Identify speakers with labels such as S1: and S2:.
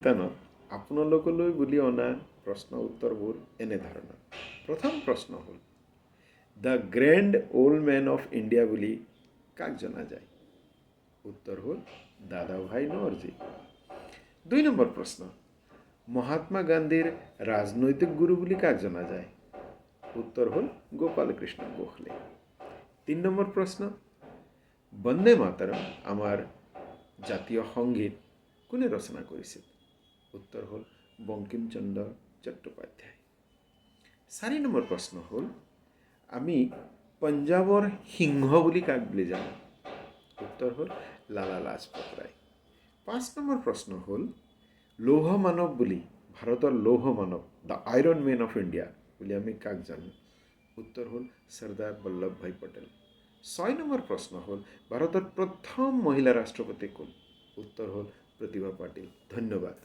S1: শিতানত আপোনালোকলৈ বুলি অনা প্ৰশ্ন উত্তৰবোৰ এনেধৰণৰ। প্ৰথম প্ৰশ্ন হ'ল, the grand old man of India বুলি কাক জনা যায়? উত্তৰ হ'ল দাদাভাই নৱৰোজী। 2 নম্বৰ প্ৰশ্ন, মহাত্মা গান্ধীৰ ৰাজনৈতিক গুৰু বুলি কাক জনা যায়? উত্তৰ হ'ল গোপাল কৃষ্ণ গোখলে। 3 নম্বৰ প্ৰশ্ন, বন্দে মাতৰম আমাৰ জাতীয় সংগীত কোনে ৰচনা কৰিছিল? উত্তৰ হ'ল বংকিমচন্দ্ৰ চট্টোপাধ্যায়। 4 নম্বৰ প্ৰশ্ন হ'ল, আমি পঞ্জাৱৰ সিংহ বুলি কাক বুলি জানো? উত্তৰ হ'ল লালা লাজপত ৰায়। 5 নম্বৰ প্ৰশ্ন হ'ল, লৌহ মানৱ বুলি, ভাৰতৰ লৌহ মানৱ, the iron man of India বুলি আমি কাক জানো? উত্তৰ হ'ল চৰ্দাৰ বল্লভভাই পেটেল। 6 নম্বৰ প্ৰশ্ন হ'ল, ভাৰতৰ প্ৰথম মহিলা ৰাষ্ট্ৰপতি কোন? উত্তৰ হ'ল প্ৰতিভা পাটিল। ধন্যবাদ।